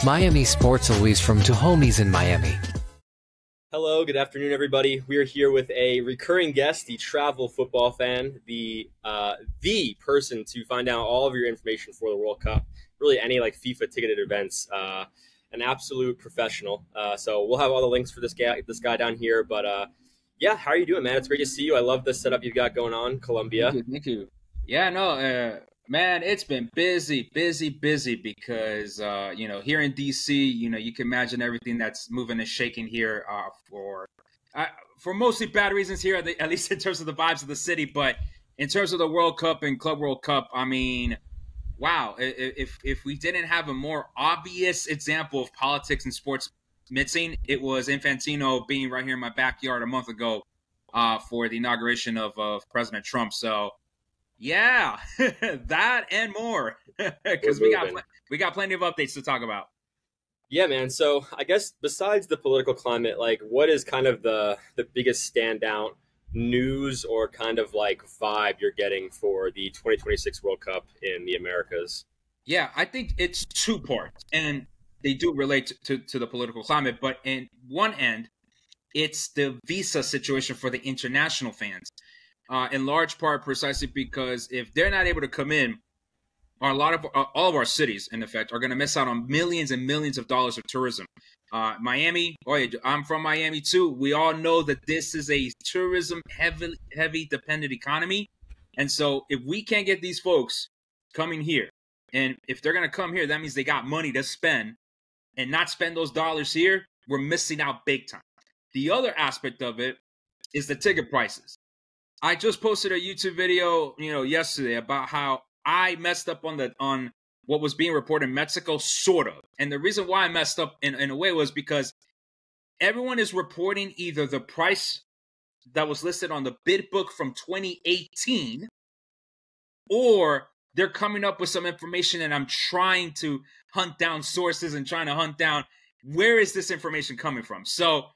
Miami Sports Always from two homies in Miami. Hello, good afternoon, everybody. We are here with a recurring guest, the travel football fan, the person to find out all of your information for the World Cup, really any like FIFA ticketed events. An absolute professional. So we'll have all the links for this guy down here. But yeah, how are you doing, man? It's great to see you. I love the setup you've got going on, Colombia. Thank you. Yeah, no, man, it's been busy because, here in D.C., you can imagine everything that's moving and shaking here for mostly bad reasons here, at least in terms of the vibes of the city. But in terms of the World Cup and Club World Cup, I mean, wow, if we didn't have a more obvious example of politics and sports mixing, it was Infantino being right here in my backyard a month ago for the inauguration of President Trump. So, yeah, that and more, because we got plenty of updates to talk about. Yeah, man. So I guess besides the political climate, like what is kind of the biggest standout news or kind of like vibe you're getting for the 2026 World Cup in the Americas? Yeah, I think it's two parts, and they do relate to the political climate. But in one end, it's the visa situation for the international fans. In large part precisely because if they're not able to come in, all of our cities, in effect, are going to miss out on millions and millions of dollars of tourism. Miami, I'm from Miami too. We all know that this is a tourism heavy dependent economy. And so if we can't get these folks coming here, and if they're going to come here, that means they got money to spend and not spend those dollars here, we're missing out big time. The other aspect of it is the ticket prices. I just posted a YouTube video, yesterday about how I messed up on what was being reported in Mexico, sort of. And the reason why I messed up in a way was because everyone is reporting either the price that was listed on the bid book from 2018, or they're coming up with some information and I'm trying to hunt down sources and trying to hunt down where is this information coming from. So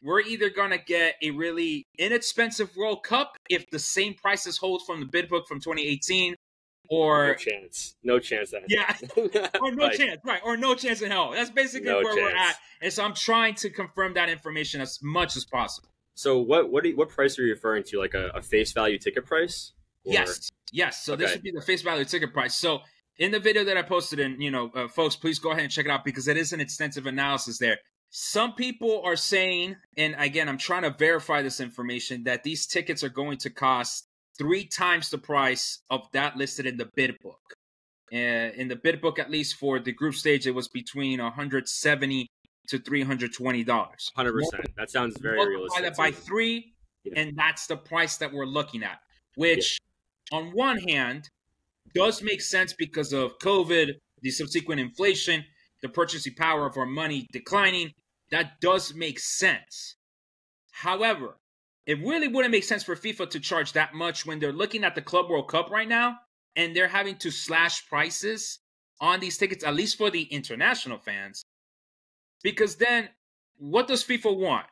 we're either going to get a really inexpensive World Cup if the same prices hold from the bid book from 2018, or no chance that. Yeah, or no chance, right? Or no chance in hell. That's basically where we're at. And so I'm trying to confirm that information as much as possible. So what price are you referring to? Like a face value ticket price? Or... Yes. So this would be the face value ticket price. So in the video that I posted, and folks, please go ahead and check it out because it is an extensive analysis there. Some people are saying, and again, I'm trying to verify this information, that these tickets are going to cost 3 times the price of that listed in the bid book. In the bid book, at least for the group stage, it was between $170 to $320. 100%. That sounds very realistic. Multiply that by 3, and that's the price that we're looking at, which on one hand does make sense because of COVID, the subsequent inflation, the purchasing power of our money declining. That does make sense. However, it really wouldn't make sense for FIFA to charge that much when they're looking at the Club World Cup right now and they're having to slash prices on these tickets, at least for the international fans. Because then what does FIFA want?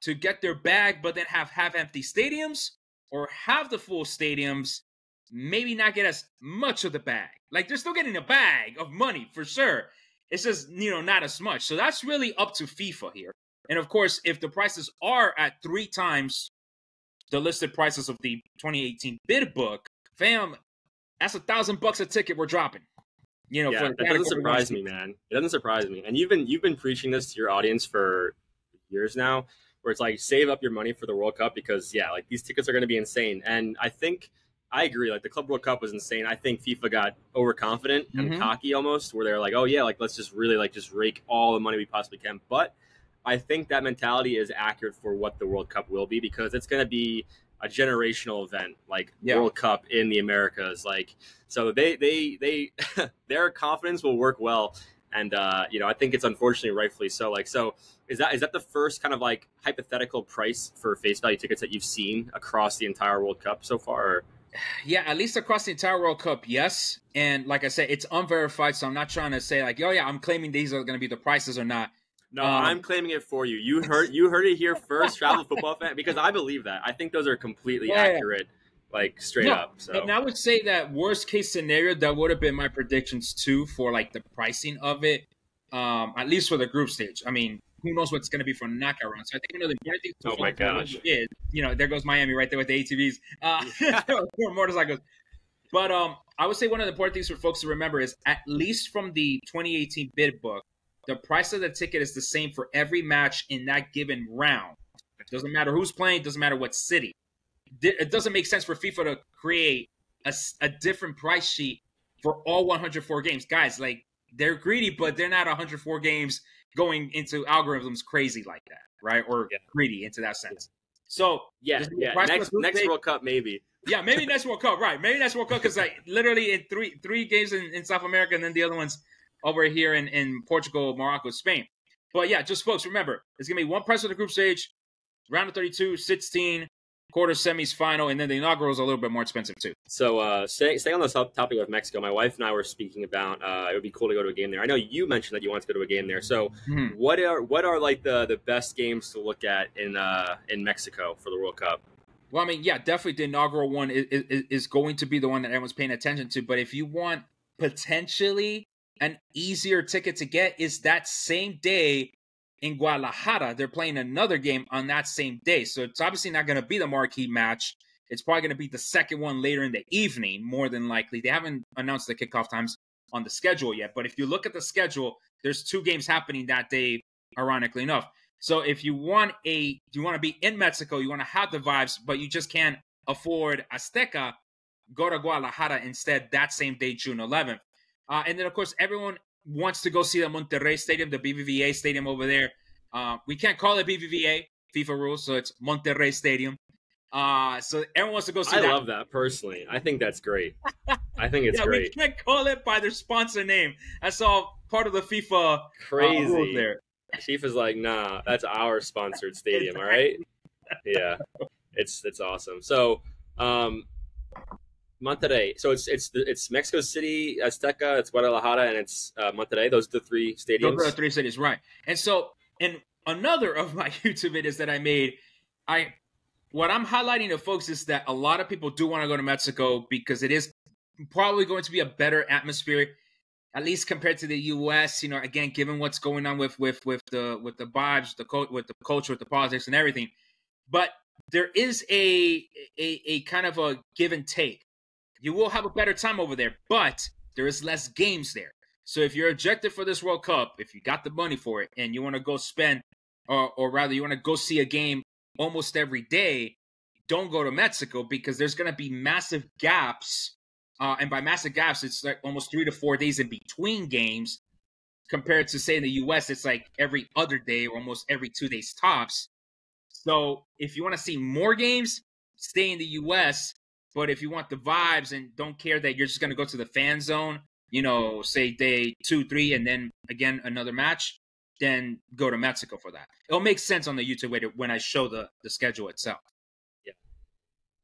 To get their bag but then have half-empty stadiums, or have the full stadiums, maybe not get as much of the bag? Like, they're still getting a bag of money for sure. It's just, not as much. So that's really up to FIFA here. And of course, if the prices are at 3 times the listed prices of the 2018 bid book, fam, that's $1,000 a ticket we're dropping. That doesn't surprise me, man. It doesn't surprise me. And you've been preaching this to your audience for years now, where it's like, save up your money for the World Cup because, like these tickets are going to be insane. And I agree. Like the Club World Cup was insane. I think FIFA got overconfident and cocky almost, where they're like, oh yeah, like let's just really just rake all the money we possibly can. But I think that mentality is accurate for what the World Cup will be, because it's going to be a generational event, like World Cup in the Americas. Like, so they their confidence will work well. And, I think it's unfortunately rightfully so. Like, so is that the first kind of like hypothetical price for face value tickets that you've seen across the entire World Cup so far? Or? Yeah, at least across the entire World Cup, yes. And like I said, it's unverified, so I'm not trying to say like, I'm claiming these are going to be the prices or not. No, I'm claiming it for you. You heard it here first, travel football fan, because I believe that. I think those are completely accurate, like straight up. So. And I would say that worst case scenario, that would have been my predictions too for like the pricing of it. at least for the group stage. I mean, who knows what's going to be for the knockout round. So I think one of the important things Oh my gosh. is, there goes Miami right there with the ATVs, motorcycles. But I would say one of the important things for folks to remember is, at least from the 2018 bid book, the price of the ticket is the same for every match in that given round. It doesn't matter who's playing, doesn't matter what city. It doesn't make sense for FIFA to create a different price sheet for all 104 games. Guys, like, they're greedy, but they're not 104 games going into algorithms crazy like that, right? Or greedy into that sense. So next World Cup maybe. Yeah, maybe next World Cup, right? Maybe next World Cup, because like literally in three games in South America, and then the other ones over here in Portugal, Morocco, Spain. But yeah, just folks, remember, it's gonna be one price for the group stage, round of 32, 16, quarter, semis, final, and then the inaugural is a little bit more expensive too. So staying on this topic of Mexico, my wife and I were speaking about it would be cool to go to a game there. I know you mentioned that you want to go to a game there. So what are like the best games to look at in Mexico for the World Cup? Well, I mean, yeah, definitely the inaugural one is going to be the one that everyone's paying attention to. But if you want potentially an easier ticket to get, is that same day in Guadalajara. They're playing another game on that same day. So it's obviously not going to be the marquee match. It's probably going to be the second one later in the evening, more than likely. They haven't announced the kickoff times on the schedule yet. But if you look at the schedule, there's 2 games happening that day, ironically enough. So if you want to be in Mexico, you want to have the vibes, but you just can't afford Azteca, go to Guadalajara instead that same day, June 11th. And then, of course, everyone wants to go see the Monterrey Stadium, the BBVA Stadium over there. We can't call it BBVA, FIFA rules, so it's Monterrey Stadium. So everyone wants to go see that. I love that, personally. I think that's great. I think it's great. We can't call it by their sponsor name. That's all part of the FIFA crazy rules there. FIFA's like, nah, that's our sponsored stadium, all right? Yeah, it's awesome. So, Monterrey. So it's Mexico City, Azteca, it's Guadalajara, and it's Monterrey. Those are the 3 stadiums. Those are the 3 cities, right? And so, in another of my YouTube videos that I made, what I'm highlighting to folks is that a lot of people do want to go to Mexico because it is probably going to be a better atmosphere, at least compared to the U.S. Again, given what's going on with the vibes, with the culture, with the politics, and everything. But there is a kind of a give and take. You will have a better time over there, but there is less games there. So if you're objective for this World Cup, if you got the money for it, and you want to go spend, or rather you want to go see a game almost every day, don't go to Mexico, because there's going to be massive gaps. And by massive gaps, it's like almost 3 to 4 days in between games, compared to, say, in the U.S., it's like every other day or almost every 2 days tops. So if you want to see more games, stay in the U.S., but if you want the vibes and don't care that you're just going to go to the fan zone, say day 2, 3, and then again another match, then go to Mexico for that. It'll make sense on the YouTube video when I show the schedule itself.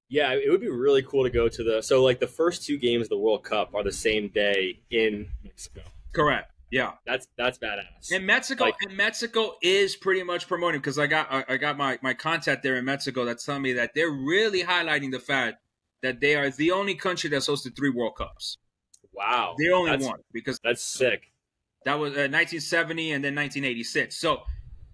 Yeah, it would be really cool to go to so like the first 2 games of the World Cup are the same day in Mexico. Correct. Yeah, that's badass. And Mexico is pretty much promoting, because I got my contact there in Mexico that's telling me that they're really highlighting the fact that they are the only country that's hosted 3 World Cups. Wow, the only one, because that's sick. That was 1970 and then 1986. So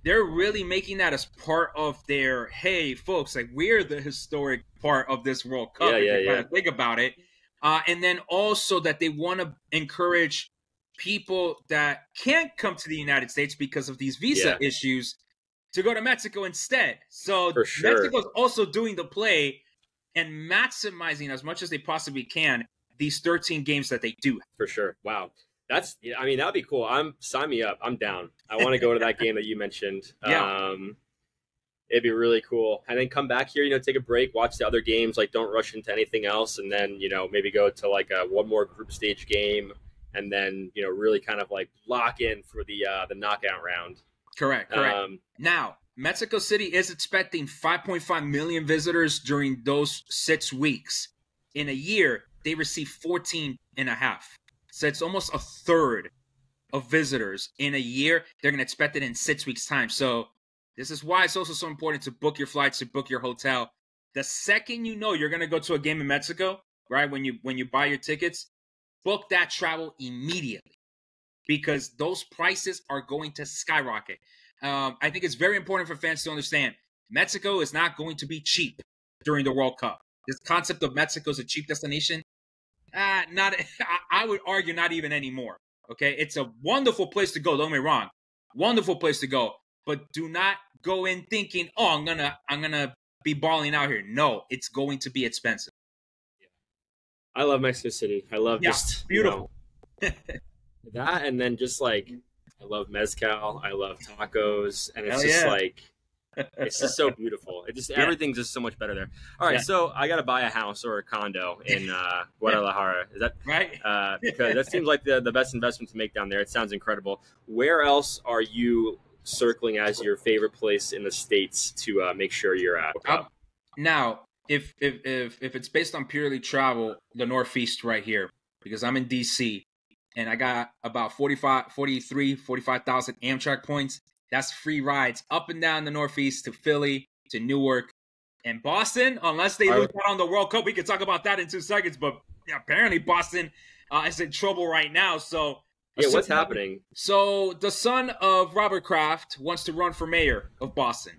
they're really making that as part of their, hey, folks, like, we're the historic part of this World Cup. Yeah. Think about it. And then also that they want to encourage people that can't come to the United States because of these visa issues to go to Mexico instead. So for sure, Mexico's also doing the play and maximizing as much as they possibly can these 13 games that they do. For sure. Wow. That'd be cool. Sign me up. I'm down. I want to go to that game that you mentioned. Yeah. It'd be really cool. And then come back here, take a break, watch the other games, like don't rush into anything else. And then, maybe go to like one more group stage game, and then, really kind of like lock in for the knockout round. Correct. Now, Mexico City is expecting 5.5 million visitors during those 6 weeks. In a year, they receive 14 and a half. So it's almost a third of visitors in a year. They're going to expect it in 6 weeks' time. So this is why it's also so important to book your flights, to book your hotel. The second you're going to go to a game in Mexico, right, when you buy your tickets, book that travel immediately. because those prices are going to skyrocket. I think it's very important for fans to understand Mexico is not going to be cheap during the World Cup. This concept of Mexico as a cheap destination, not. I would argue not even anymore. Okay, it's a wonderful place to go. Don't get me wrong, wonderful place to go. But do not go in thinking, oh, I'm gonna be balling out here. No, it's going to be expensive. I love Mexico City. I love just beautiful. That, and then just like I love mezcal. I love tacos, and it's just like it's just so beautiful. It just everything's just so much better there. All right, so I got to buy a house or a condo in Guadalajara. Is that right? Because that seems like the best investment to make down there. It sounds incredible. Where else are you circling as your favorite place in the States to make sure you're at? Now, if it's based on purely travel, the Northeast right here, because I'm in DC and I got about 45,000 Amtrak points. That's free rides up and down the Northeast to Philly, to Newark, and Boston. Unless they lose out on the World Cup, we can talk about that in 2 seconds. But apparently Boston is in trouble right now. So what's happening? So the son of Robert Kraft wants to run for mayor of Boston.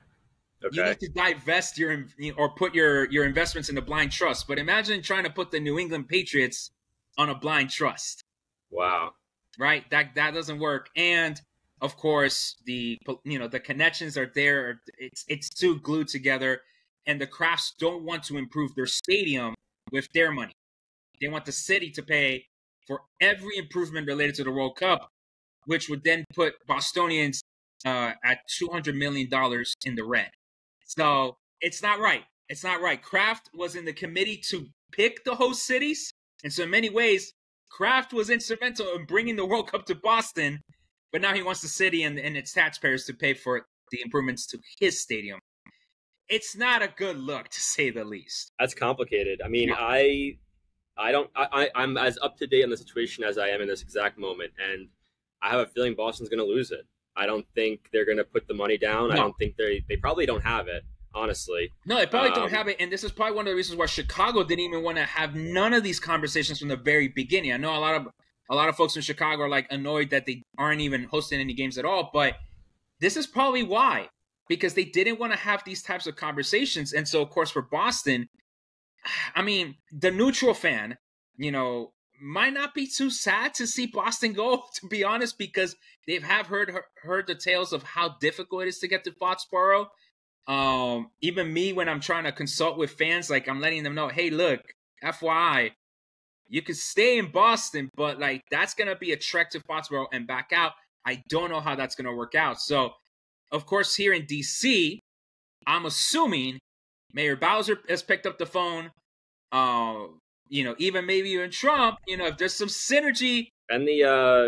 Okay. You need to divest or put your investments in a blind trust. But imagine trying to put the New England Patriots on a blind trust. Wow. Right? That doesn't work. And of course, the connections are there. It's too glued together. And the Krafts don't want to improve their stadium with their money. They want the city to pay for every improvement related to the World Cup, which would then put Bostonians at $200 million in the red. So it's not right. It's not right. Kraft was in the committee to pick the host cities. And so in many ways, Kraft was instrumental in bringing the World Cup to Boston. But now he wants the city and its taxpayers to pay for the improvements to his stadium. It's not a good look, to say the least. That's complicated. I mean, I'm as up to date on the situation as I am in this exact moment, and I have a feeling Boston's going to lose it. I don't think they're going to put the money down. No. I don't think they probably don't have it, honestly. No, they probably don't have it, and this is probably one of the reasons why Chicago didn't even want to have none of these conversations from the very beginning. I know a lot of folks in Chicago are like annoyed that they aren't even hosting any games at all, but this is probably why, because they didn't want to have these types of conversations. And so, of course, for Boston, I mean, the neutral fan, might not be too sad to see Boston go, to be honest, because they have heard the tales of how difficult it is to get to Foxborough. Even me, when I'm trying to consult with fans, like I'm letting them know, hey, look, FYI, you could stay in Boston, but like that's going to be a trek to Foxborough and back out. I don't know how that's going to work out. So, of course, here in D.C., I'm assuming Mayor Bowser has picked up the phone. Even maybe even Trump, if there's some synergy. And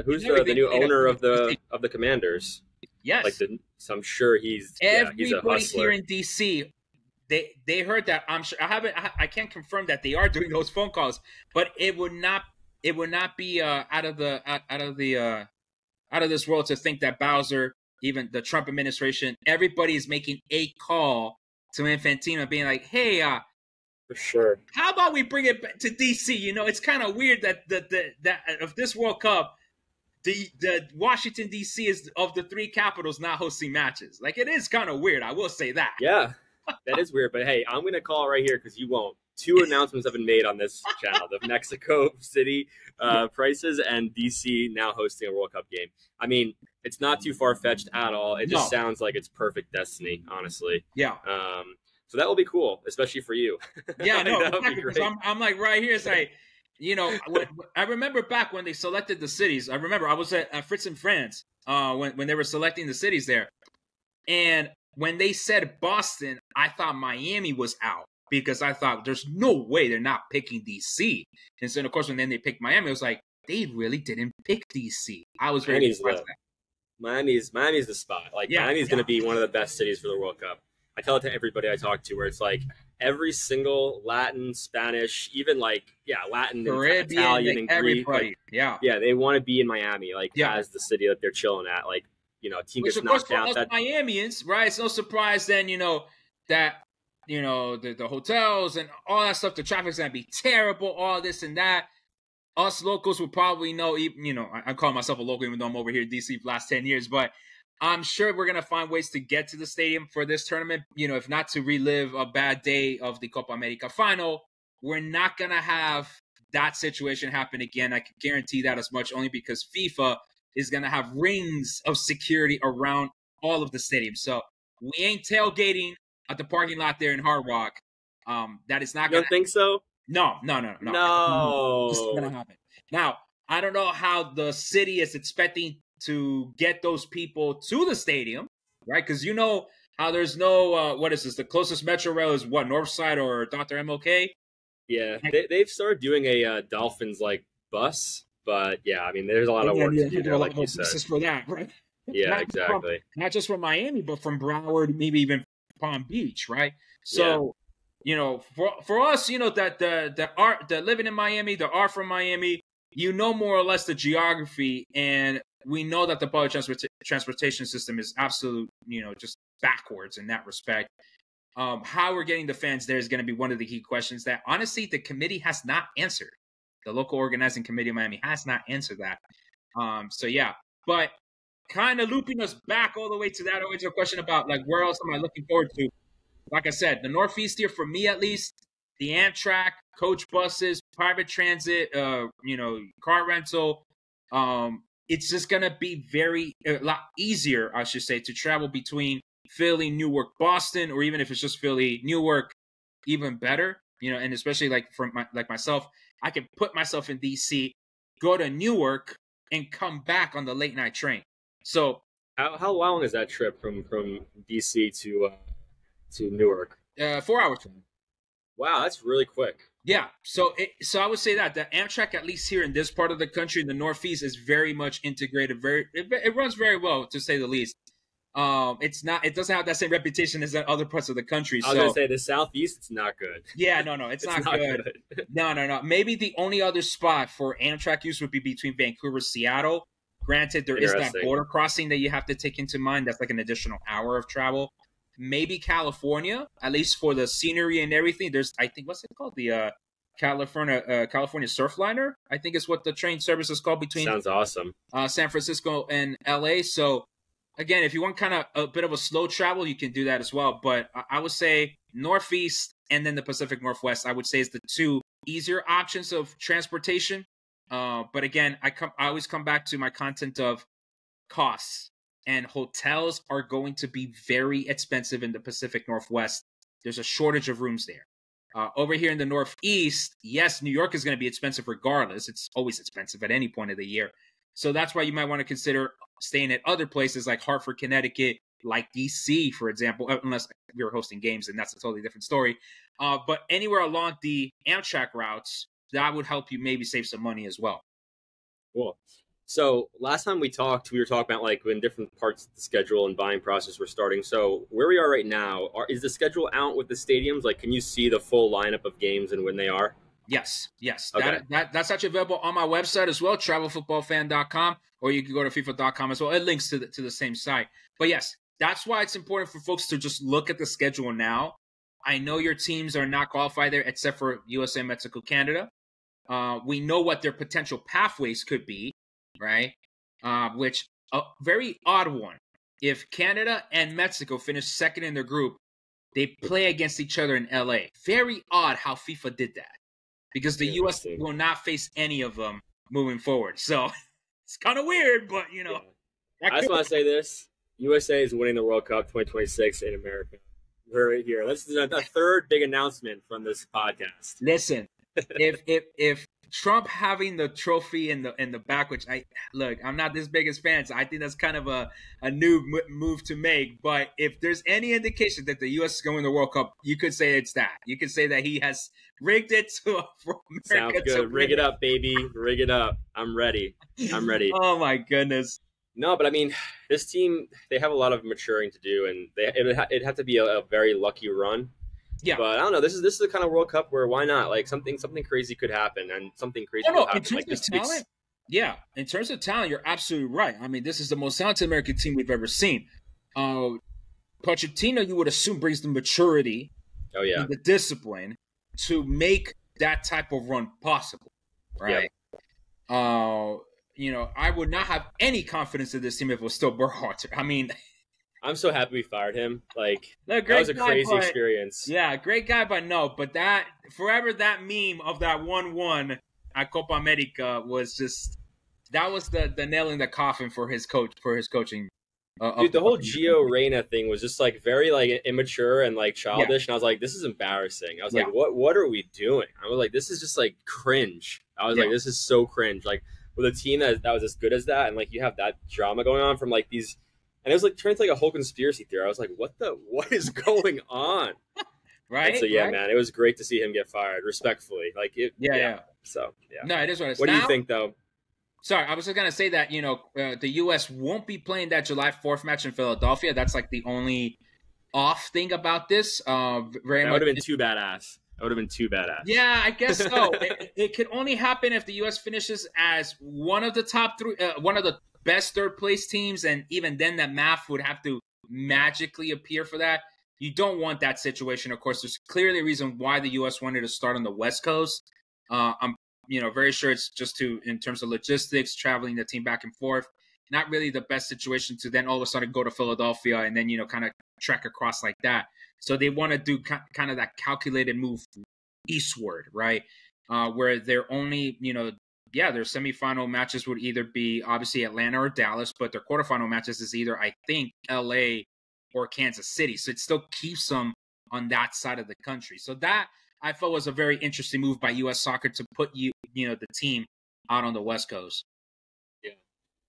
who's the new owner of the Commanders? Yes. So I'm sure he's a hustler. Here in D.C., they heard that. I'm sure I can't confirm that they are doing those phone calls, but it would not be out of this world to think that Bowser, even the Trump administration, everybody is making a call to Infantino, being like, hey, for sure, how about we bring it back to DC? It's kind of weird that of this World Cup, the Washington DC is of the three capitals not hosting matches. Like, it is kind of weird. I will say that. Yeah, that is weird. But hey, I'm going to call right here because you won't. 2 announcements have been made on this channel: the Mexico City prices and DC now hosting a World Cup game. I mean, it's not too far fetched at all. It just sounds like it's perfect destiny, honestly. Yeah. So that will be cool, especially for you. Yeah, no, exactly, because I'm like right here. It's like, I remember back when they selected the cities. I remember I was at Fritz in France when they were selecting the cities there. And when they said Boston, I thought Miami was out because I thought there's no way they're not picking DC. And so, of course, when then they picked Miami, it was like, they really didn't pick DC. I was very surprised. Miami's the spot. Like, Miami's going to be one of the best cities for the World Cup. I tell it to everybody I talk to, where it's like every single Latin, Spanish, even Latin, Caribbean, Italian, and Greek. They want to be in Miami, as the city that they're chilling at. Like, a team gets knocked out. That Miamians, right? It's no surprise then, that the hotels and all that stuff. The traffic's gonna be terrible. All this and that. us locals will probably know, I call myself a local even though I'm over here in DC for the last 10 years, but I'm sure we're going to find ways to get to the stadium for this tournament. If not to relive a bad day of the Copa America final, we're not going to have that situation happen again. I can guarantee that as much, only because FIFA is going to have rings of security around all of the stadiums. So we ain't tailgating at the parking lot there in Hard Rock. That is not going to think so? No. No. This is going to happen. Now, I don't know how the city is expecting to get those people to the stadium, right? Because how there's no, what is this? The closest metro rail is what, Northside or Dr. MLK? Yeah, they've started doing a Dolphins bus, but yeah, I mean, there's a lot of work to do there, like you said. For that, right? Yeah, exactly. Not just from Miami, but from Broward, maybe even Palm Beach, right? So, for us, that the living in Miami, the art from Miami, more or less the geography, and we know that the public transportation system is absolute, just backwards in that respect. How we're getting the fans there is going to be one of the key questions that, honestly, the committee has not answered. The local organizing committee of Miami has not answered that. But kind of looping us back all the way to that original question about, where else am I looking forward to? Like I said, the Northeast here, for me at least, the Amtrak, coach buses, private transit, car rental, it's just going to be a lot easier, I should say, to travel between Philly, Newark, Boston, or even if it's just Philly, Newark, even better, and especially myself, I can put myself in DC, go to Newark, and come back on the late night train. So how long is that trip from DC to Newark? 4 hours. Wow, that's really quick. Yeah, so I would say that the Amtrak, at least here in this part of the country, in the Northeast, is very much integrated. It runs very well, to say the least. It doesn't have that same reputation as the other parts of the country. I was gonna say the Southeast, it's not good. Yeah, no, it's not good. No. Maybe the only other spot for Amtrak use would be between Vancouver, Seattle. Granted, there is that border crossing that you have to take into mind. That's like an additional hour of travel. Maybe California, at least for the scenery and everything. There's, I think, what's it called? The California Surfliner, I think is what the train service is called between. Sounds awesome. San Francisco and LA. So again, if you want kind of a bit of a slow travel, you can do that as well. But I would say Northeast and then the Pacific Northwest, I would say, is the two easier options of transportation. But again, I always come back to my content of costs. And hotels are going to be very expensive in the Pacific Northwest. There's a shortage of rooms there. Over here in the Northeast, yes, New York is going to be expensive regardless. It's always expensive at any point of the year. So that's why you might want to consider staying at other places like Hartford, Connecticut, like DC, for example, unless we were hosting games, and that's a totally different story. But anywhere along the Amtrak routes, that would help you maybe save some money as well. Cool. So last time we talked, we were talking about when different parts of the schedule and buying process were starting. So where we are right now, is the schedule out with the stadiums? Can you see the full lineup of games and when they are? Yes. Okay. That's actually available on my website as well, travelfootballfan.com, or you can go to FIFA.com as well. It links to the same site. But yes, that's why it's important for folks to just look at the schedule now. I know your teams are not qualified there except for USA, Mexico, Canada. We know what their potential pathways could be. Right? Which a very odd one. If Canada and Mexico finish second in their group, they play against each other in LA. Very odd how FIFA did that. Because the US will not face any of them moving forward. So it's kind of weird, but Yeah. I just want to say this. USA is winning the World Cup 2026 in America. We're right here. This is the third big announcement from this podcast. Listen, if Trump having the trophy in the back, which I'm not this biggest fan, so I think that's kind of a new move to make. But if there's any indication that the U.S. is going to win the World Cup, you could say it's that. You could say that he has rigged it for America. Sounds good. Rig it up, baby. Rig it up. I'm ready. Oh my goodness. No, but I mean, this team, they have a lot of maturing to do, and it'd have to be a very lucky run. Yeah, but I don't know. This is the kind of World Cup where why not? Something crazy could happen, and something crazy could happen. In terms of talent, in terms of talent, you're absolutely right. I mean, this is the most talented American team we've ever seen. Pochettino, you would assume, brings the maturity, and the discipline to make that type of run possible, right? I would not have any confidence in this team if it was still Berhalter. I mean, I'm so happy we fired him. Like, that was a guy, crazy experience. Yeah, great guy, but no. But that forever, that meme of that 1-1 at Copa America was just, that was the nail in the coffin for his coaching. Dude, the whole Gio Reyna thing was just like very like immature and like childish, and I was like, this is embarrassing. I was like, what are we doing? I was like, this is just like cringe. I was like, this is so cringe. Like, with a team that was as good as that, and like you have that drama going on from like these, and it was like turned to like a whole conspiracy theory. I was like, what is going on? Right. And so man, it was great to see him get fired, respectfully. Like it. Yeah. So no, it is what it is. What do you think though? Sorry, I was just going to say that, the U.S. won't be playing that July 4th match in Philadelphia. That's like the only off thing about this. That would have been too badass. That would have been too badass. Yeah, I guess so. It could only happen if the U.S. finishes as one of the top three, one of the best third place teams. And even then that math would have to magically appear for that. You don't want that situation. Of course, there's clearly a reason why the U.S. wanted to start on the West Coast. I'm very sure it's just in terms of logistics, traveling the team back and forth, not really the best situation to then all of a sudden go to Philadelphia and then, kind of trek across like that. So they want to do kind of that calculated move eastward, right? Where they're only, their semifinal matches would either be obviously Atlanta or Dallas, but their quarterfinal matches is either, I think, LA or Kansas City. So it still keeps them on that side of the country. So that, I felt, was a very interesting move by U.S. Soccer to put the team out on the West Coast. Yeah.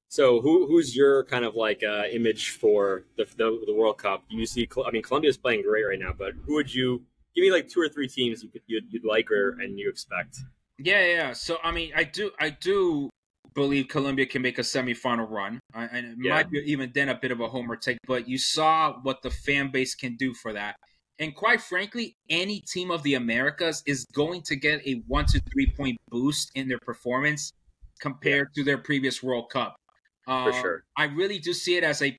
So who's your kind of like image for the World Cup? You see, I mean, Colombia's playing great right now, but who would you give me like 2 or 3 teams you'd like and you expect? Yeah. So I mean, I do believe Colombia can make a semifinal run, and it might be even then a bit of a homer take. But you saw what the fan base can do for that. And quite frankly, any team of the Americas is going to get a 1 to 3 point boost in their performance compared to their previous World Cup. For sure. I really do see it as a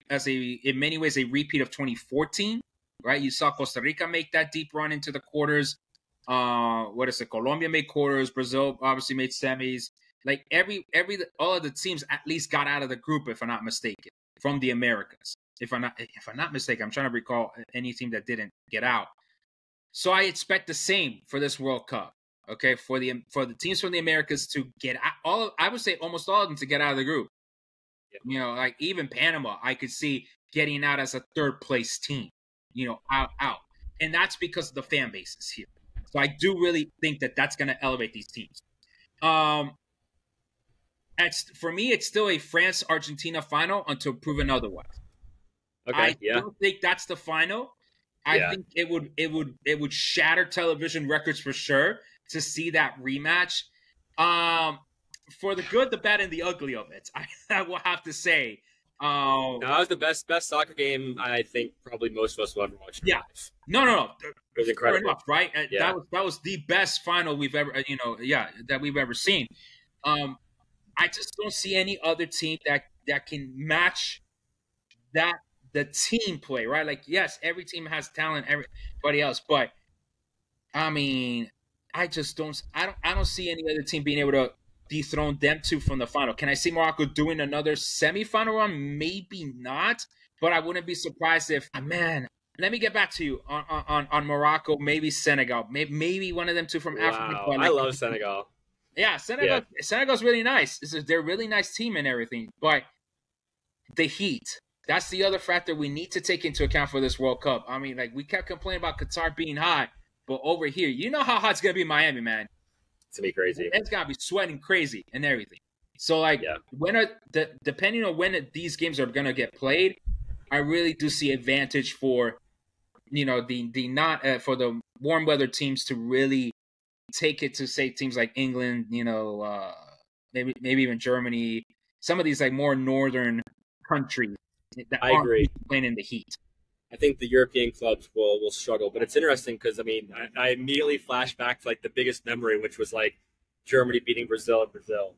in many ways a repeat of 2014, right? You saw Costa Rica make that deep run into the quarters. Colombia made quarters. Brazil obviously made semis. Like all of the teams at least got out of the group, if I'm not mistaken, from the Americas. If I'm not mistaken, I'm trying to recall any team that didn't get out. So I expect the same for this World Cup. Okay, for the teams from the Americas to get out, I would say almost all of them to get out of the group. Yeah. Like even Panama, I could see getting out as a third place team. Out, and that's because of the fan bases here. So I do really think that that's going to elevate these teams. For me, it's still a France-Argentina final until proven otherwise. Okay, I don't think that's the final. I think it would shatter television records for sure to see that rematch. For the good, the bad, and the ugly of it, I will have to say. That was the best soccer game I think probably most of us will ever watch. Yeah. No. It was incredible, enough, right? That was the best final we've ever, that we've ever seen. I just don't see any other team that can match that. The team play, right? Like, yes, every team has talent, everybody else, but I mean, I don't see any other team being able to dethrone them two from the final. Can I see Morocco doing another semifinal run? Maybe not, but I wouldn't be surprised if, man, let me get back to you on Morocco, maybe Senegal, maybe one of them two from Africa. Like, I love Senegal. Yeah, Senegal's really nice. They're a really nice team and everything, but the heat. That's the other factor we need to take into account for this World Cup. I mean, like, we kept complaining about Qatar being hot, but over here, you know how hot it's going to be in Miami, man. It's going to be crazy. It's going to be sweating crazy and everything. So, like, depending on when these games are going to get played, I really do see advantage for, for the warm weather teams to really take it to, say, teams like England, maybe even Germany, some of these, like, more northern countries. I agree. Playing in the heat. I think the European clubs will struggle, but it's interesting because I immediately flash back to like the biggest memory, which was like Germany beating Brazil in Brazil.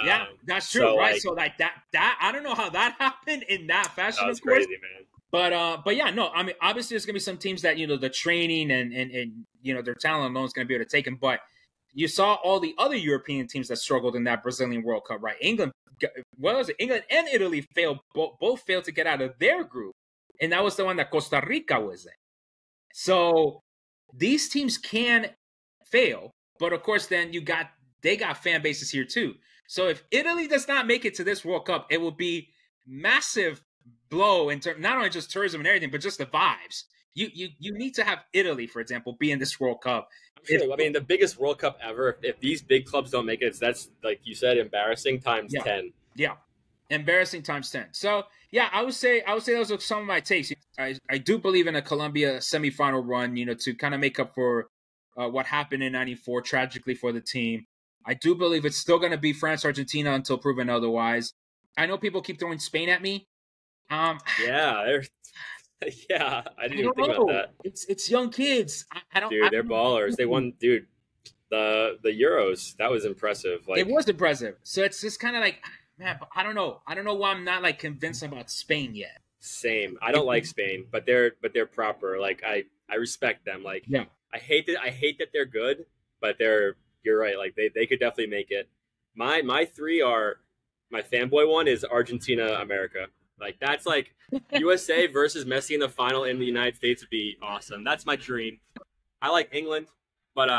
Yeah, that's true, so, right? Like, so like that I don't know how that happened in that fashion. That was crazy, man. But yeah, no, I mean, obviously there's gonna be some teams that the training and their talent alone is gonna be able to take them, but you saw all the other European teams that struggled in that Brazilian World Cup, right? England and Italy failed, both failed to get out of their group. And that was the one that Costa Rica was in. So these teams can fail, but of course, then they got fan bases here too. So if Italy does not make it to this World Cup, it will be massive blow in terms, not only just tourism and everything, but just the vibes. You need to have Italy, for example, be in this World Cup. Sure. I mean, the biggest World Cup ever. If these big clubs don't make it, that's, like you said, embarrassing times 10. Yeah, embarrassing times 10. So yeah, I would say those are some of my takes. I do believe in a Colombia semifinal run, to kind of make up for what happened in '94 tragically for the team. I do believe it's still going to be France, Argentina until proven otherwise. I know people keep throwing Spain at me. Yeah, I didn't even think about that. It's young kids. They're ballers. They won, dude. The Euros, that was impressive. Like, it was impressive. So it's just kind of like, man, I don't know. I don't know why I'm not like convinced about Spain yet. Same. I don't like Spain, but they're proper. Like I respect them. Like, yeah. I hate that they're good, but you're right. Like they could definitely make it. My three are, my fanboy one is Argentina, America. Like, that's like USA versus Messi in the final in the United States would be awesome. That's my dream. I like England, but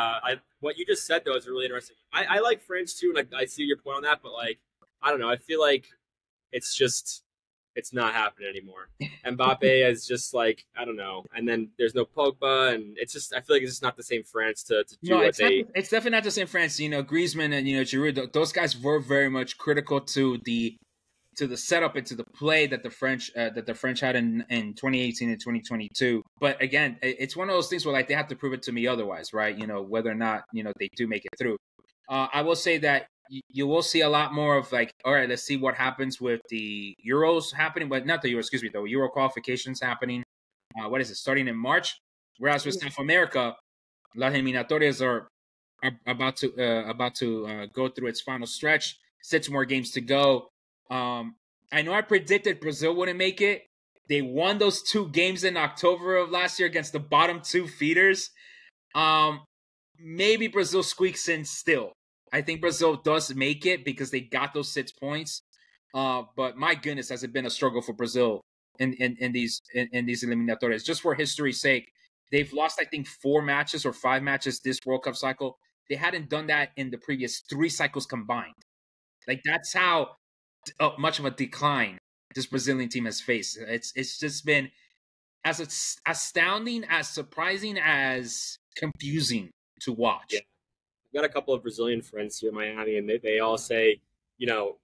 what you just said though is really interesting. I like France too, and I see your point on that, but like, I don't know. I feel like it's not happening anymore. Mbappe is just like, I don't know. And then there's no Pogba, and I feel like it's just not the same France to do what they. It's definitely not the same France. Griezmann and Giroud, those guys were very much critical to the setup and to the play that the French had in 2018 and 2022. But again, it's one of those things where like they have to prove it to me otherwise, right? Whether or not they do make it through. I will say that you will see a lot more of like, all right, let's see what happens with the Euros happening, but not the Euros, excuse me, the Euro qualifications happening. What is it, starting in March? Whereas with South America, las eliminatorias are about to go through its final stretch. 6 more games to go. I know I predicted Brazil wouldn't make it. They won those 2 games in October of last year against the bottom 2 feeders. Maybe Brazil squeaks in still. I think Brazil does make it because they got those 6 points. But my goodness, has it been a struggle for Brazil in these eliminatorias? Just for history's sake, they've lost, I think, 4 matches or 5 matches this World Cup cycle. They hadn't done that in the previous 3 cycles combined. Like, that's how much of a decline this Brazilian team has faced. It's just been as astounding, as surprising, as confusing to watch. Yeah. I've got a couple of Brazilian friends here in Miami, and they all say,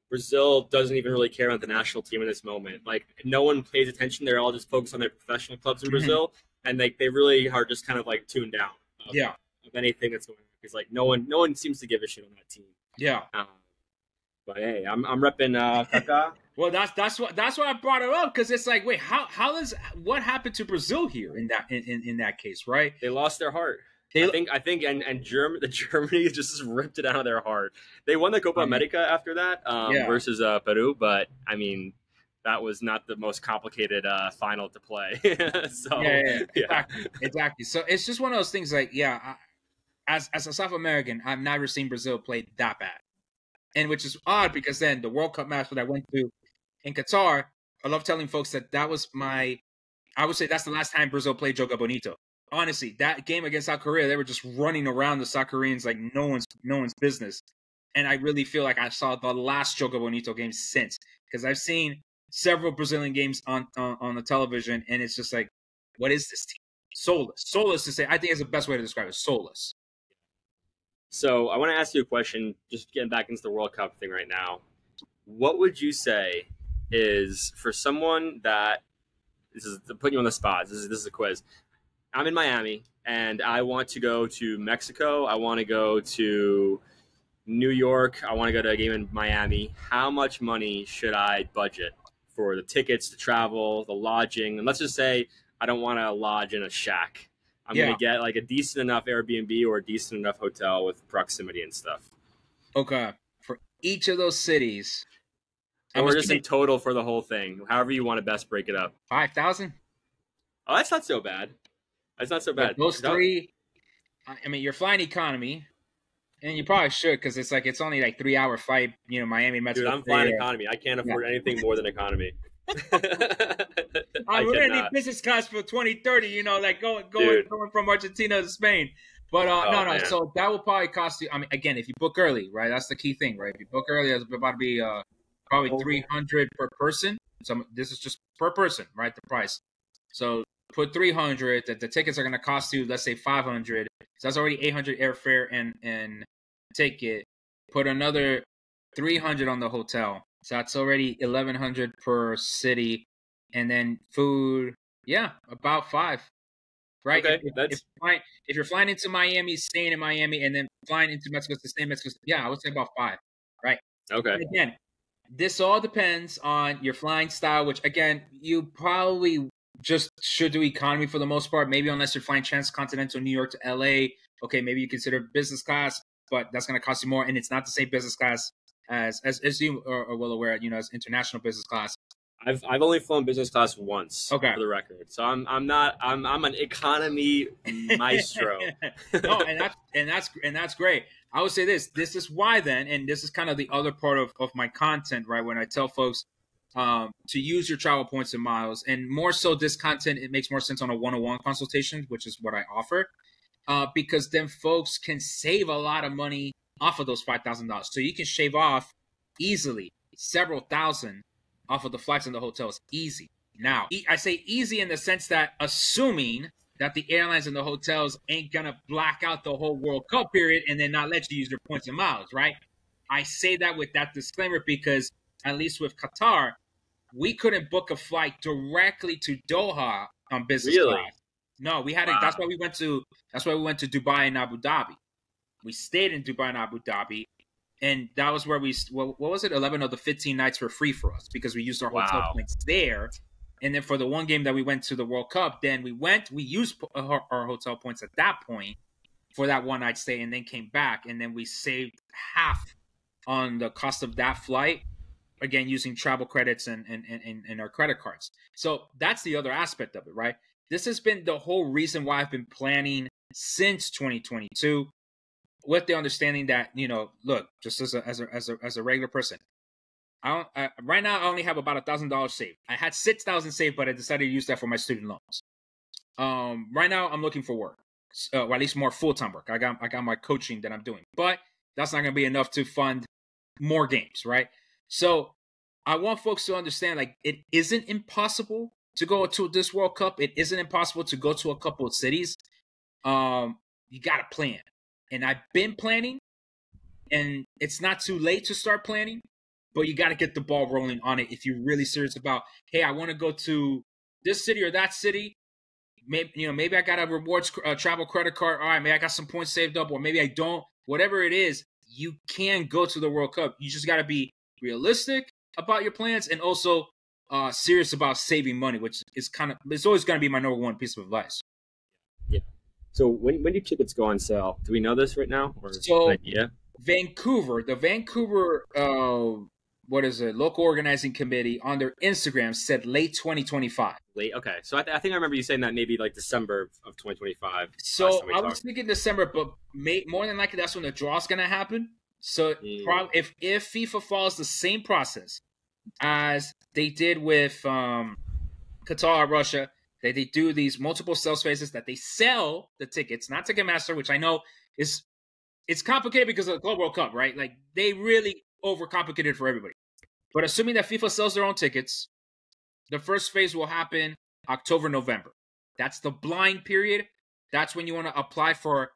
Brazil doesn't even really care about the national team in this moment. Like, no one pays attention. They're all just focused on their professional clubs in Brazil, and they really are just kind of like tuned out of anything that's going on, because like no one seems to give a shit on that team. Yeah. But hey, I'm repping Kaká. Well, that's why I brought it up, because it's like, wait, what happened to Brazil here in that case, right? They lost their heart. I think, and Germany just ripped it out of their heart. They won the Copa America after that versus Peru, but I mean, that was not the most complicated final to play. So exactly. So it's just one of those things. Like, as a South American, I've never seen Brazil play that bad, and which is odd because then the World Cup match that I went to in Qatar, I love telling folks that was I would say that's the last time Brazil played Joga Bonito. Honestly, that game against South Korea, they were just running around the South Koreans like no one's business. And I really feel like I saw the last Joga Bonito game since, because I've seen several Brazilian games on the television, and it's just like, what is this team? Soulless to say. I think is the best way to describe it. Soulless. So I want to ask you a question, just getting back into the World Cup thing right now. What would you say is, for someone that, this is to put you on the spot, this is a quiz. I'm in Miami, and I want to go to Mexico. I want to go to New York. I want to go to a game in Miami. How much money should I budget for the tickets, the travel, the lodging? And let's just say I don't want to lodge in a shack. I'm going to get like a decent enough Airbnb or a decent enough hotel with proximity and stuff. Okay. For each of those cities. Or just in total for the whole thing. However you want to best break it up. 5,000? Oh, that's not so bad. That's not so bad. Those 3, I mean, you're flying economy. And you probably should, because it's only like 3-hour flight. Miami, Mexico. Dude, I'm flying economy. I can't afford anything more than economy. We're gonna need business class for 2030. Like going from Argentina to Spain. But no. Man. So that will probably cost you. I mean, again, if you book early, right? That's the key thing, right? If you book early, it's about to be probably $300 per person. So this is just per person, right? The price. So put $300. That the tickets are gonna cost you, let's say $500. So that's already $800 airfare and ticket. Put another $300 on the hotel. So that's already $1,100 per city, and then food. Yeah, about $5. Right. Okay, if you're flying into Miami, staying in Miami, and then flying into Mexico to stay in Mexico, yeah, I would say about $5. Right. Okay. And again, this all depends on your flying style, which again, you probably just should do economy for the most part. Maybe unless you're flying transcontinental New York to LA. Okay, maybe you consider business class, but that's going to cost you more, and it's not the same business class as you are well aware, as international business class. I've only flown business class once, for the record. So I'm an economy maestro. No, and that's great. I would say this is why then, and this is kind of the other part of my content, right? When I tell folks to use your travel points and miles, and more so this content, it makes more sense on a one-on-one consultation, which is what I offer, because then folks can save a lot of money off of those $5,000. So you can shave off easily several thousand off of the flights and the hotels. Easy. Now, I say easy in the sense that assuming that the airlines and the hotels ain't going to black out the whole World Cup period and then not let you use your points and miles, right? I say that with that disclaimer because at least with Qatar, we couldn't book a flight directly to Doha on business class. No, we had That's why we went to Dubai and Abu Dhabi. We stayed in Dubai and Abu Dhabi. And that was where what was it? 11 of the 15 nights were free for us because we used our hotel points there. And then for the one game that we went to the World Cup, then we used our hotel points at that point for that one night stay and then came back. And then we saved half on the cost of that flight, again, using travel credits and our credit cards. So that's the other aspect of it, right? This has been the whole reason why I've been planning since 2022. With the understanding that, look, just as a regular person, right now I only have about $1,000 saved. I had $6,000 saved, but I decided to use that for my student loans. Right now I'm looking for work, or at least more full-time work. I got my coaching that I'm doing, but that's not going to be enough to fund more games, right? So I want folks to understand, like, it isn't impossible to go to this World Cup. It isn't impossible to go to a couple of cities. You got to plan. And I've been planning, and it's not too late to start planning, but you got to get the ball rolling on it if you're really serious about, hey, I want to go to this city or that city. Maybe I got a rewards travel credit card. All right, maybe I got some points saved up, or maybe I don't. Whatever it is, you can go to the World Cup. You just got to be realistic about your plans and also serious about saving money, which is it's always going to be my number one piece of advice. Yeah. So when do tickets go on sale? Do we know this right now? Or so an idea? The Vancouver, local organizing committee on their Instagram said late 2025. Late, okay. So I think I remember you saying that maybe like December of 2025. So I was thinking December, but more than likely that's when the draw's going to happen. So if FIFA follows the same process as they did with Qatar, Russia, they do these multiple sales phases that they sell the tickets, not Ticketmaster, which I know it's complicated because of the Club World Cup, right? Like they really overcomplicated it for everybody. But assuming that FIFA sells their own tickets, the first phase will happen October, November. That's the blind period. That's when you want to apply for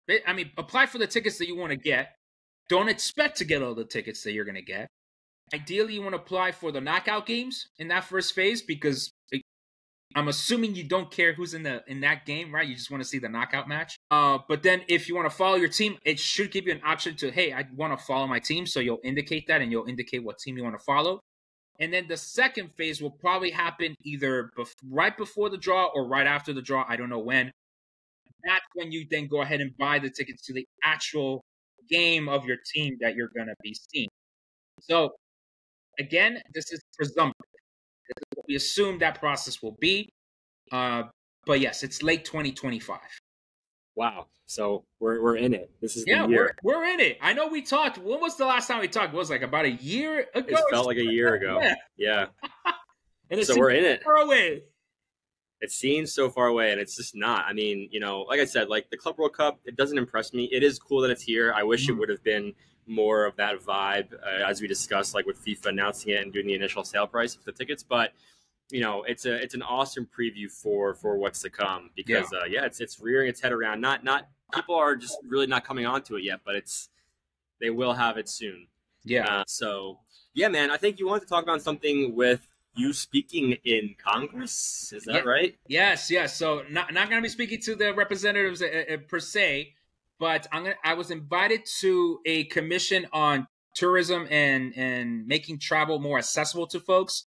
the tickets that you want to get. Don't expect to get all the tickets that you're going to get. Ideally, you want to apply for the knockout games in that first phase because I'm assuming you don't care who's in that game, right? You just want to see the knockout match. But then if you want to follow your team, it should give you an option to, hey, I want to follow my team. So you'll indicate that and you'll indicate what team you want to follow. And then the second phase will probably happen either right before the draw or right after the draw. I don't know when. That's when you then go ahead and buy the tickets to the actual game of your team that you're going to be seeing. So again, this is presumptive. We assume that process will be, but yes, it's late 2025. Wow. So we're in it. This is the year. We're in it. I know we talked. When was the last time we talked? It was like about a year ago. It felt like a year ago. Yeah. And it's so we're in it. Far away. It seems so far away, and it's just not. I mean, like I said, like the Club World Cup, it doesn't impress me. It is cool that it's here. I wish it would have been more of that vibe, as we discussed, like with FIFA announcing it and doing the initial sale price for the tickets. But it's an awesome preview for what's to come because it's rearing its head around. Not people are just really not coming onto it yet, but they will have it soon. Yeah. So yeah, man, I think you wanted to talk about something with you speaking in Congress. Is that right? Yes. So not going to be speaking to the representatives per se, but I was invited to a commission on tourism and making travel more accessible to folks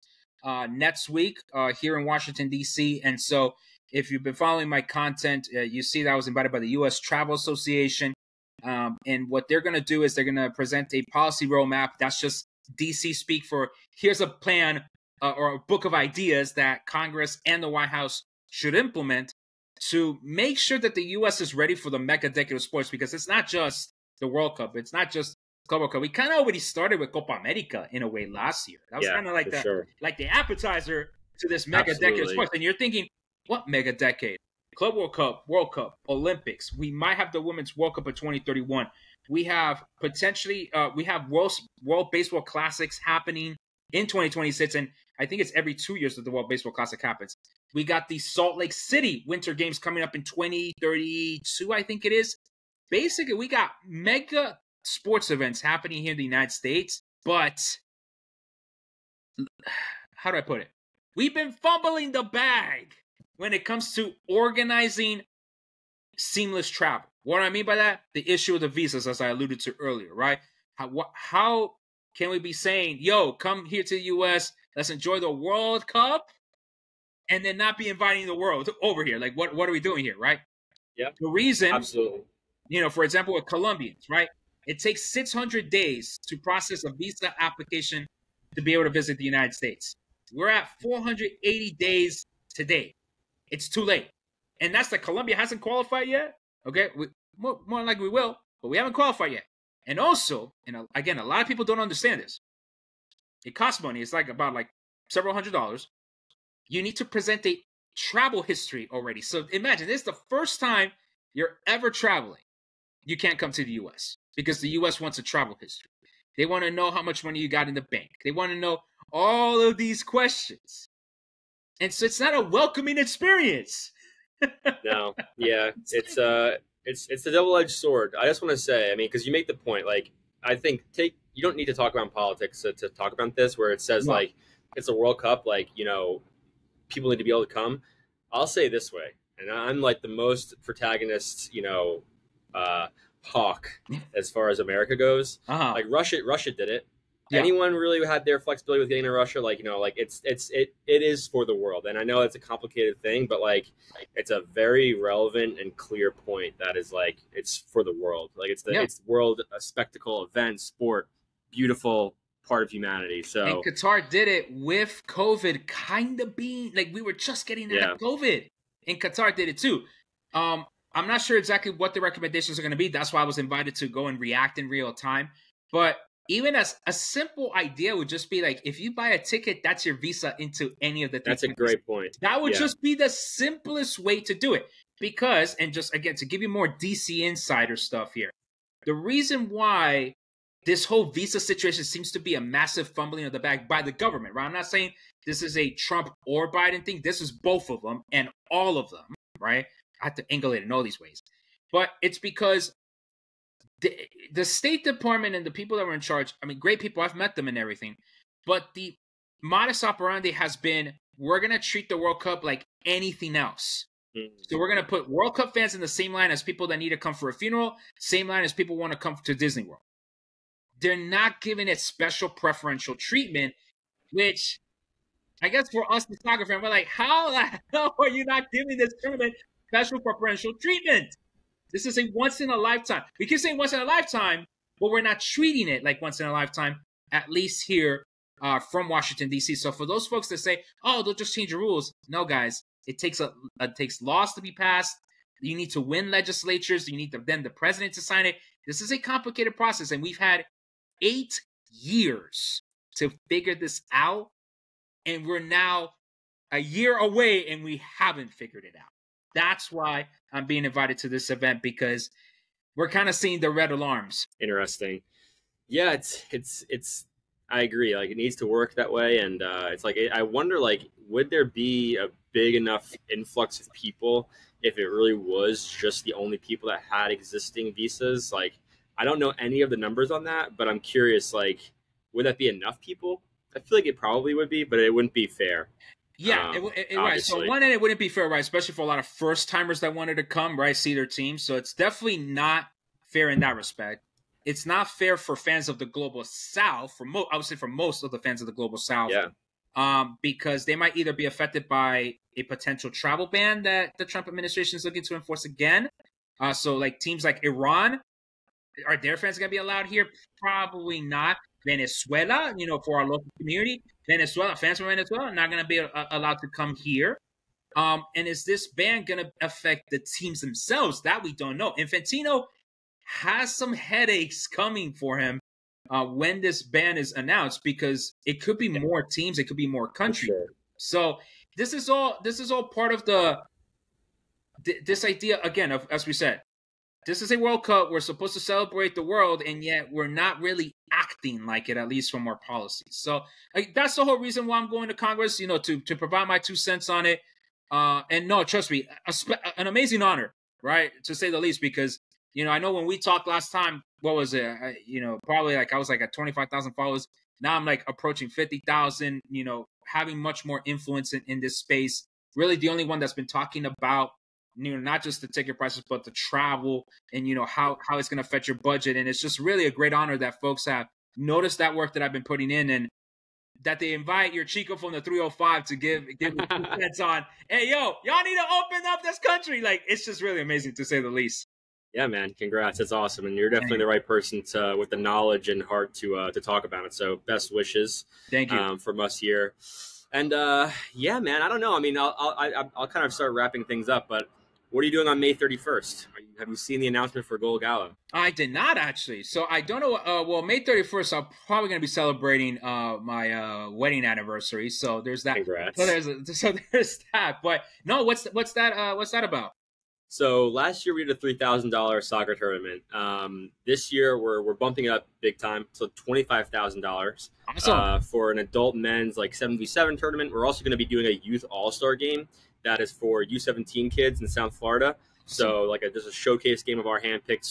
next week here in Washington, D.C. And so if you've been following my content, you see that I was invited by the U.S. Travel Association. And what they're going to do is they're going to present a policy roadmap. That's just D.C. speak for here's a plan or a book of ideas that Congress and the White House should implement to make sure that the U.S. is ready for the mega decade of sports, because it's not just the World Cup. It's not just Club World Cup. We kind of already started with Copa America in a way last year. That was kind of like the appetizer to this mega decade of sports. And you're thinking, what mega decade? Club World Cup, Olympics. We might have the Women's World Cup of 2031. We have potentially World Baseball Classics happening in 2026, and I think it's every 2 years that the World Baseball Classic happens. We got the Salt Lake City Winter Games coming up in 2032, I think it is. Basically, we got mega sports events happening here in the United States, but how do I put it? We've been fumbling the bag when it comes to organizing seamless travel. What do I mean by that? The issue of the visas, as I alluded to earlier, right? How can we be saying, yo, come here to the U.S., let's enjoy the World Cup, and then not be inviting the world over here? Like, what are we doing here, right? Yeah. The reason, absolutely. For example, with Colombians, right? It takes 600 days to process a visa application to be able to visit the United States. We're at 480 days today. It's too late. And that's that Colombia hasn't qualified yet. Okay, more like we will, but we haven't qualified yet. And also, again, a lot of people don't understand this. It costs money. It's about several $100s. You need to present a travel history already. So imagine this is the first time you're ever traveling. You can't come to the U.S. because the U.S. wants a travel history. They want to know how much money you got in the bank. They want to know all of these questions. And so it's not a welcoming experience. No, yeah, it's a double-edged sword. I just want to say, I mean, because you make the point, I think you don't need to talk about politics to talk about this, where it says it's a World Cup, people need to be able to come. I'll say this way, and I'm the most protagonist, hawk as far as America goes. Russia did it. Yeah. Anyone really had their flexibility with getting to Russia, it is for the world. And I know it's a complicated thing, but it's a very relevant and clear point that is it's for the world. It's world, a spectacle, event, sport, beautiful part of humanity. So and Qatar did it with COVID kind of being we were just getting out of COVID, and Qatar did it too. I'm not sure exactly what the recommendations are going to be. That's why I was invited to go and react in real time. But even as a simple idea would just be if you buy a ticket, that's your visa into any of the things. That's a great point. That would just be the simplest way to do it. Because, and just again, to give you more DC insider stuff here, the reason why this whole visa situation seems to be a massive fumbling of the bag by the government, right? I'm not saying this is a Trump or Biden thing. This is both of them and all of them, right? I have to angle it in all these ways. But it's because the State Department and the people that were in charge, I mean, great people, I've met them and everything, but the modus operandi has been, we're going to treat the World Cup like anything else. Mm-hmm. So we're going to put World Cup fans in the same line as people that need to come for a funeral, same line as people want to come to Disney World. They're not giving it special preferential treatment, which I guess for us, the soccer fan, we're like, how the hell are you not giving this tournament special preferential treatment? This is a once-in-a-lifetime. We keep saying once-in-a-lifetime, but we're not treating it like once-in-a-lifetime, at least here from Washington, D.C. So for those folks that say, oh, they'll just change the rules. No, guys. It takes laws to be passed. You need to win legislatures. You need then the president to sign it. This is a complicated process, and we've had 8 years to figure this out, and we're now a year away, and we haven't figured it out. That's why I'm being invited to this event, because we're kind of seeing the red alarms. Interesting. Yeah, it's. I agree. Like, it needs to work that way, and it's like I wonder, like, would there be a big enough influx of people if it really was just the only people that had existing visas? Like, I don't know any of the numbers on that, but I'm curious. Like, would that be enough people? I feel like it probably would be, but it wouldn't be fair. Yeah, right. So on one end, it wouldn't be fair, right? Especially for a lot of first timers that wanted to come, right, see their team. So it's definitely not fair in that respect. It's not fair for fans of the Global South, I would say for most of the fans of the Global South, because they might either be affected by a potential travel ban that the Trump administration is looking to enforce again. So like teams like Iran, are their fans going to be allowed here? Probably not. Venezuela, for our local community, fans from Venezuela are not going to be allowed to come here. And is this ban going to affect the teams themselves? That we don't know. Infantino has some headaches coming for him when this ban is announced, because it could be more teams, it could be more countries. Sure. So this is all part of this idea again of, as we said, this is a World Cup. We're supposed to celebrate the world, and yet we're not really acting like it, at least from our policies. So that's the whole reason why I'm going to Congress, to provide my 2 cents on it. And no, trust me, an amazing honor, right, to say the least, because I know when we talked last time, what was it? Probably I was like at 25,000 followers. Now I'm like approaching 50,000, having much more influence in this space. Really the only one that's been talking about, not just the ticket prices, but the travel and, how it's going to affect your budget. And it's just really a great honor that folks have noticed that work that I've been putting in, and that they invite your Chico from the 305 to give heads on, hey, yo, y'all need to open up this country. Like, it's just really amazing, to say the least. Yeah, man, congrats. That's awesome. And you're definitely the right person with the knowledge and heart to talk about it. So best wishes. Thank you. From us here. And yeah, man, I don't know. I mean, I'll kind of start wrapping things up, but what are you doing on May 31st? Have you seen the announcement for Gala? I did not, actually. So I don't know. Well, May 31st, I'm probably going to be celebrating my wedding anniversary. So there's that. Congrats. So there's that. But no, what's that about? So last year we did a $3,000 soccer tournament. This year we're bumping it up big time, so $25,000. Awesome. For an adult men's 7v7 tournament. We're also going to be doing a youth all-star game that is for U17 kids in South Florida. So just a showcase game of our handpicked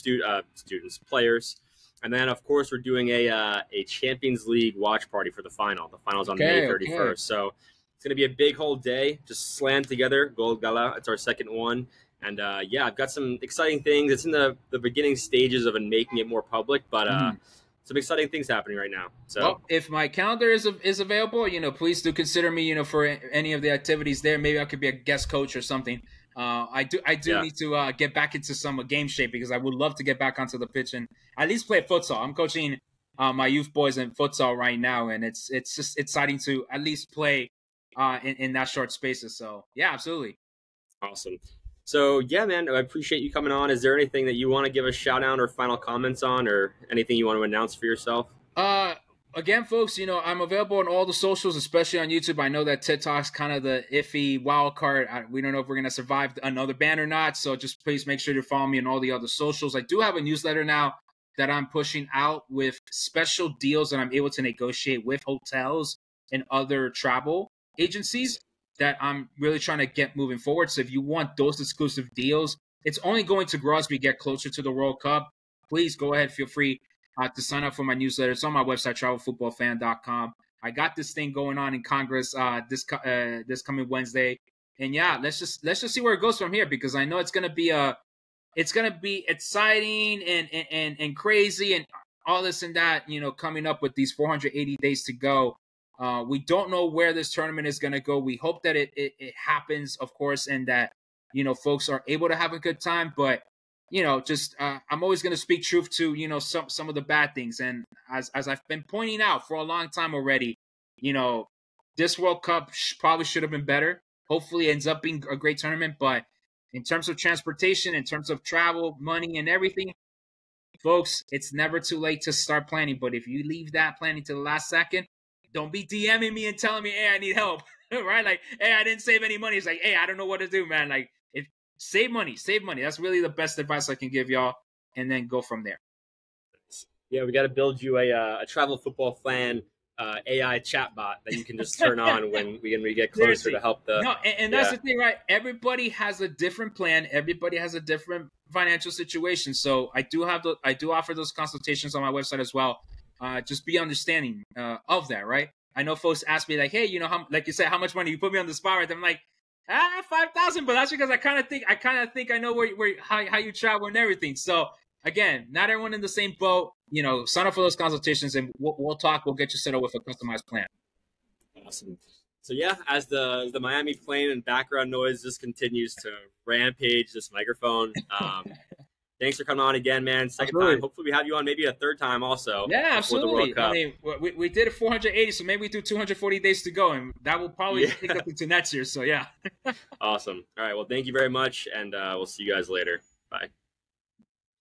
students, players. And then of course we're doing a Champions League watch party for the final. The final's on May 31st. Okay. So it's going to be a big whole day, just slammed together. Gala. It's our second one. And yeah, I've got some exciting things. It's in the beginning stages of making it more public, but some exciting things happening right now. So, well, if my calendar is available, please do consider me, for any of the activities there. Maybe I could be a guest coach or something. I do need to get back into some game shape, because I would love to get back onto the pitch and at least play futsal. I'm coaching my youth boys in futsal right now, and it's just exciting to at least play in that short spaces. So yeah, absolutely. Awesome. So, yeah, man, I appreciate you coming on. Is there anything that you want to give a shout out or final comments on, or anything you want to announce for yourself? Again, folks, I'm available on all the socials, especially on YouTube. I know that TikTok's kind of the iffy wild card. We don't know if we're going to survive another ban or not. So just please make sure to follow me on all the other socials. I do have a newsletter now that I'm pushing out with special deals that I'm able to negotiate with hotels and other travel agencies that I'm really trying to get moving forward. So if you want those exclusive deals, it's only going to grow as we get closer to the World Cup. Please go ahead, feel free to sign up for my newsletter. It's on my website, travelfootballfan.com. I got this thing going on in Congress this coming Wednesday, and yeah, let's just see where it goes from here, because I know it's gonna be exciting and crazy and all this and that. Coming up with these 480 days to go. We don't know where this tournament is going to go. We hope that it happens, of course, and that, folks are able to have a good time. But, I'm always going to speak truth to, some of the bad things. And as I've been pointing out for a long time already, this World Cup probably should have been better. Hopefully it ends up being a great tournament. But in terms of transportation, in terms of travel, money, and everything, folks, it's never too late to start planning. But if you leave that planning to the last second, don't be DMing me and telling me, hey, I need help, right? Like, hey, I didn't save any money. It's like, hey, I don't know what to do, man. Like, if save money. That's really the best advice I can give y'all, and then go from there. Yeah, we got to build you a travel football fan AI chatbot that you can just turn on when we get closer Seriously. to help the. No, and that's the thing, right? Everybody has a different plan. Everybody has a different financial situation. So I do offer those consultations on my website as well. Just be understanding of that, right? I know folks ask me like, hey, you know, like you said, how much money? You put me on the spot, right? I'm like, 5,000, but that's because I kind of think I know how you travel and everything. So again, not everyone in the same boat. You know, sign up for those consultations, and we'll talk. We'll get you set up with a customized plan. Awesome. So yeah, as the Miami plane and background noise just continues to rampage this microphone. Thanks for coming on again, man. Second time. Hopefully we have you on maybe a third time also. Yeah, absolutely. I mean, we did it 480, so maybe we do 240 days to go, and that will probably take up into next year. So yeah. Awesome. All right. Well, thank you very much, and we'll see you guys later. Bye.